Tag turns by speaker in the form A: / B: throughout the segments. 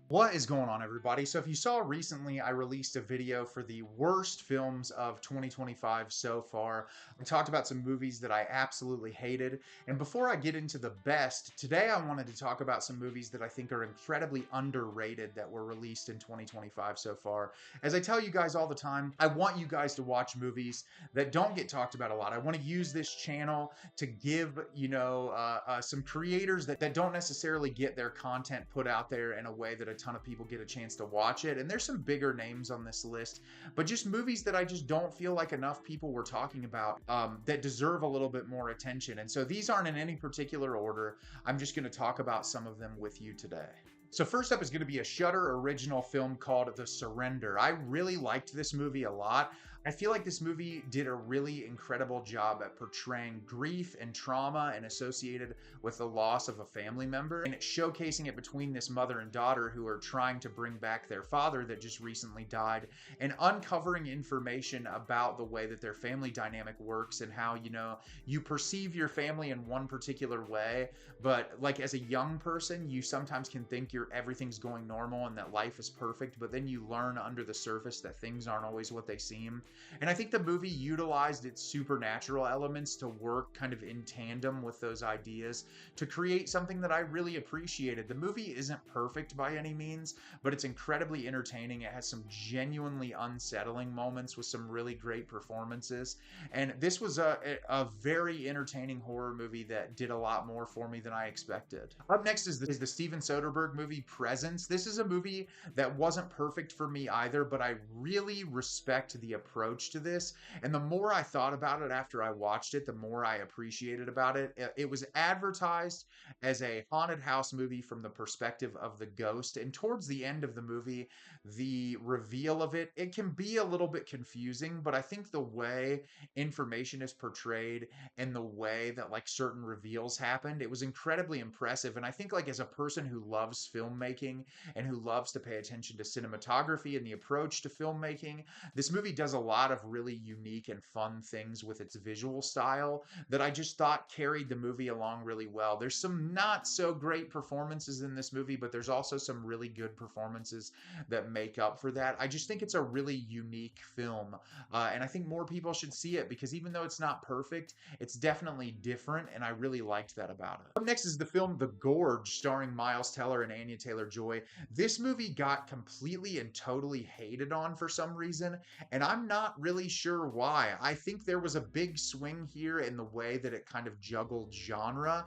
A: What is going on, everybody? So if you saw recently, I released a video for the worst films of 2025 so far. I talked about some movies that I absolutely hated. And before I get into the best, today I wanted to talk about some movies that I think are incredibly underrated that were released in 2025 so far. As I tell you guys all the time, I want you guys to watch movies that don't get talked about a lot. I want to use this channel to give, some creators that don't necessarily get their content put out there in a way that a ton of people get a chance to watch it. And there's some bigger names on this list, but just movies that I just don't feel like enough people were talking about that deserve a little bit more attention. And so these aren't in any particular order. I'm just going to talk about some of them with you today. So first up is going to be a Shudder original film called The Surrender. I really liked this movie a lot. I feel like this movie did a really incredible job at portraying grief and trauma and associated with the loss of a family member, and it's showcasing it between this mother and daughter who are trying to bring back their father that just recently died, and uncovering information about the way that their family dynamic works and how, you perceive your family in one particular way, but like as a young person, you sometimes can think everything's going normal and that life is perfect, but then you learn under the surface that things aren't always what they seem. And I think the movie utilized its supernatural elements to work kind of in tandem with those ideas to create something that I really appreciated. The movie isn't perfect by any means, but it's incredibly entertaining. It has some genuinely unsettling moments with some really great performances. And this was a very entertaining horror movie that did a lot more for me than I expected. Up next is the Steven Soderbergh movie Presence. This is a movie that wasn't perfect for me either, but I really respect the approach to this. And the more I thought about it after I watched it, the more I appreciated about it. It was advertised as a haunted house movie from the perspective of the ghost. And towards the end of the movie, the reveal of it can be a little bit confusing, but I think the way information is portrayed and the way that like certain reveals happened, it was incredibly impressive. And I think like as a person who loves filmmaking and who loves to pay attention to cinematography and the approach to filmmaking, this movie does a lot of really unique and fun things with its visual style that I just thought carried the movie along really well. There's some not so great performances in this movie, but there's also some really good performances that make up for that. I just think it's a really unique film, and I think more people should see it because even though it's not perfect, it's definitely different, and I really liked that about it. Up next is the film The Gorge, starring Miles Teller and Anya Taylor-Joy. This movie got completely and totally hated on for some reason, and I'm not really sure why. I think there was a big swing here in the way that it kind of juggled genre.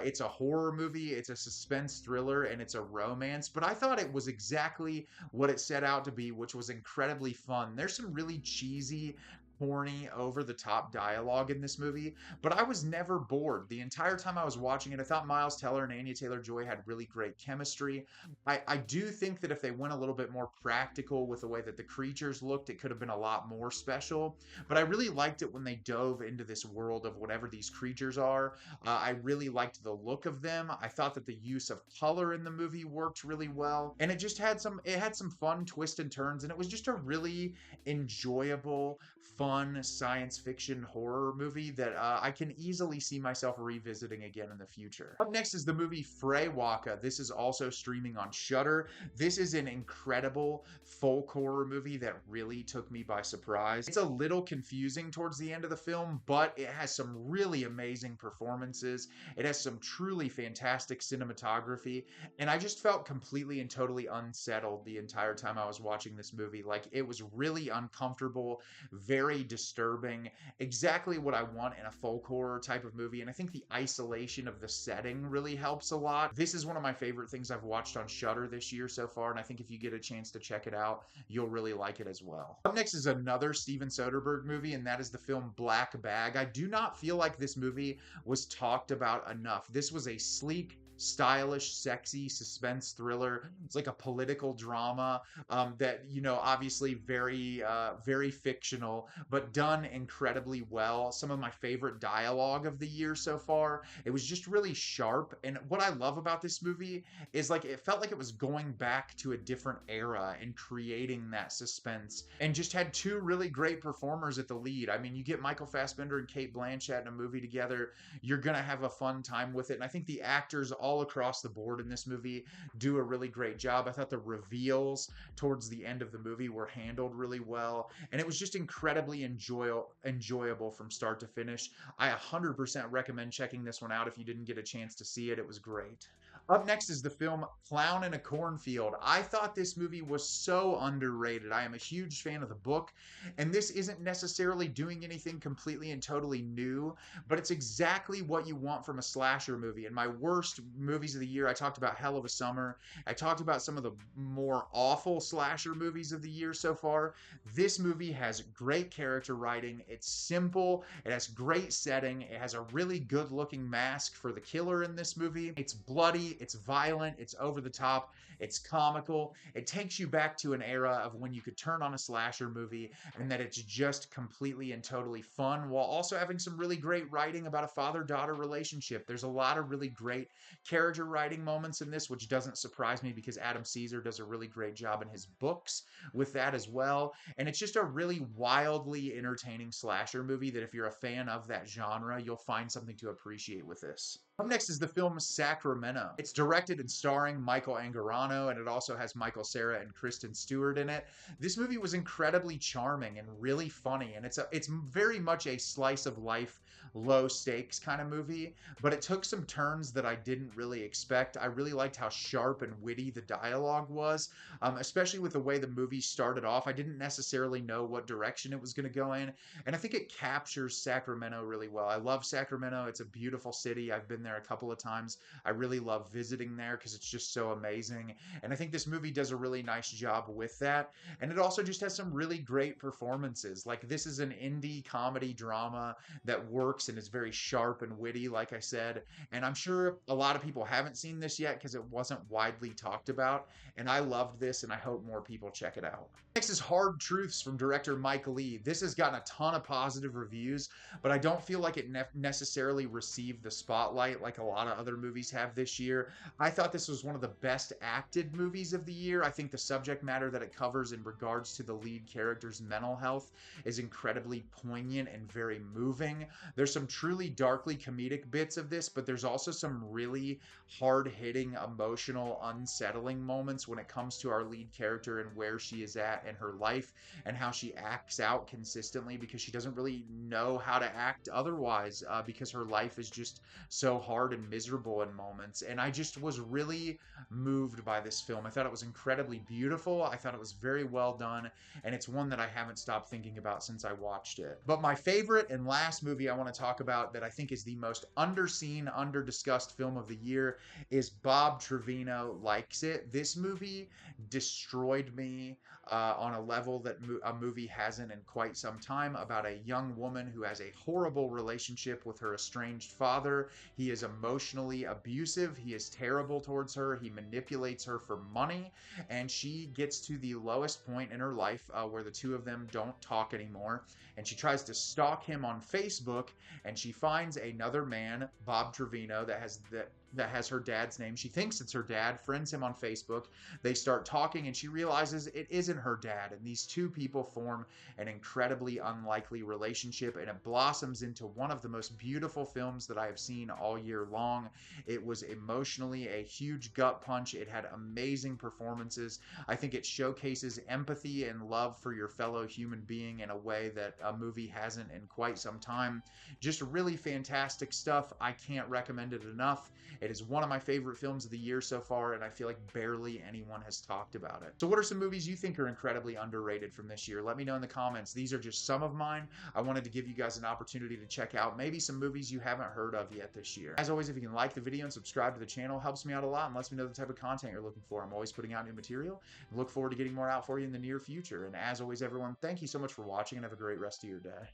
A: It's a horror movie, it's a suspense thriller, and it's a romance, but I thought it was exactly what it set out to be, which was incredibly fun. There's some really cheesy, corny, over the top dialogue in this movie, but I was never bored. The entire time I was watching it, I thought Miles Teller and Anya Taylor-Joy had really great chemistry. I do think that if they went a little bit more practical with the way that the creatures looked, it could have been a lot more special. But I really liked it when they dove into this world of whatever these creatures are. I really liked the look of them. I thought that the use of color in the movie worked really well, and it had some fun twists and turns, and it was just a really enjoyable, fun science fiction horror movie that I can easily see myself revisiting again in the future. Up next is the movie Freyaka. This is also streaming on Shudder. This is an incredible folk horror movie that really took me by surprise. It's a little confusing towards the end of the film, but it has some really amazing performances. It has some truly fantastic cinematography, and I just felt completely and totally unsettled the entire time I was watching this movie. Like, it was really uncomfortable, very disturbing, exactly what I want in a folk horror type of movie. And I think the isolation of the setting really helps a lot. This is one of my favorite things I've watched on Shudder this year so far, and I think if you get a chance to check it out, you'll really like it as well. Up next is another Steven Soderbergh movie, and that is the film Black Bag. I do not feel like this movie was talked about enough. This was a sleek, stylish, sexy suspense thriller. It's like a political drama that, obviously very fictional, but done incredibly well. Some of my favorite dialogue of the year so far. It was just really sharp. And what I love about this movie is like it felt like it was going back to a different era and creating that suspense, and just had two really great performers at the lead. I mean, you get Michael Fassbender and Kate Blanchett in a movie together, you're gonna have a fun time with it. And I think the actors all all across the board in this movie do a really great job. I thought the reveals towards the end of the movie were handled really well, and it was just incredibly enjoyable from start to finish. I 100% recommend checking this one out if you didn't get a chance to see it. It was great. Up next is the film Clown in a Cornfield. I thought this movie was so underrated. I am a huge fan of the book, and this isn't necessarily doing anything completely and totally new, but it's exactly what you want from a slasher movie. In my worst movies of the year, I talked about Hell of a Summer. I talked about some of the more awful slasher movies of the year so far. This movie has great character writing. It's simple. It has great setting. It has a really good looking mask for the killer in this movie. It's bloody. It's violent. It's over the top. It's comical. It takes you back to an era of when you could turn on a slasher movie and that it's just completely and totally fun while also having some really great writing about a father-daughter relationship. There's a lot of really great character writing moments in this, which doesn't surprise me because Adam Caesar does a really great job in his books with that as well. And it's just a really wildly entertaining slasher movie that if you're a fan of that genre, you'll find something to appreciate with this. Up next is the film Sacramento. It's directed and starring Michael Angarano, and it also has Michael Cera and Kristen Stewart in it. This movie was incredibly charming and really funny, and it's very much a slice of life, low stakes kind of movie, but it took some turns that I didn't really expect. I really liked how sharp and witty the dialogue was, especially with the way the movie started off. I didn't necessarily know what direction it was going to go in, and I think it captures Sacramento really well. I love Sacramento. It's a beautiful city. I've been there a couple of times. I really love visiting there because it's just so amazing. And I think this movie does a really nice job with that. And it also just has some really great performances. Like, this is an indie comedy drama that works and is very sharp and witty, like I said. And I'm sure a lot of people haven't seen this yet because it wasn't widely talked about. And I loved this, and I hope more people check it out. Next is Hard Truths from director Mike Leigh. This has gotten a ton of positive reviews, but I don't feel like it necessarily received the spotlight like a lot of other movies have this year. I thought this was one of the best acted movies of the year. I think the subject matter that it covers in regards to the lead character's mental health is incredibly poignant and very moving. There's some truly darkly comedic bits of this, but there's also some really hard-hitting, emotional, unsettling moments when it comes to our lead character and where she is at in her life and how she acts out consistently because she doesn't really know how to act otherwise because her life is just so hard and miserable in moments. And I just was really moved by this film. I thought it was incredibly beautiful. I thought it was very well done, and it's one that I haven't stopped thinking about since I watched it. But my favorite and last movie I want to talk about that I think is the most underseen, under-discussed film of the year is Bob Trevino Likes It. This movie destroyed me on a level that a movie hasn't in quite some time, about a young woman who has a horrible relationship with her estranged father. He is emotionally abusive. He is terrible towards her. He manipulates her for money, and she gets to the lowest point in her life where the two of them don't talk anymore, and she tries to stalk him on Facebook, and she finds another man, Bob Trevino, that has her dad's name. She thinks it's her dad, friends him on Facebook. They start talking, and she realizes it isn't her dad, and these two people form an incredibly unlikely relationship, and it blossoms into one of the most beautiful films that I have seen all year long. It was emotionally a huge gut punch. It had amazing performances. I think it showcases empathy and love for your fellow human being in a way that a movie hasn't in quite some time. Just really fantastic stuff. I can't recommend it enough. It is one of my favorite films of the year so far, and I feel like barely anyone has talked about it. So what are some movies you think are incredibly underrated from this year? Let me know in the comments. These are just some of mine. I wanted to give you guys an opportunity to check out maybe some movies you haven't heard of yet this year. As always, if you can like the video and subscribe to the channel, helps me out a lot and lets me know the type of content you're looking for. I'm always putting out new material and look forward to getting more out for you in the near future. And as always, everyone, thank you so much for watching and have a great rest of your day.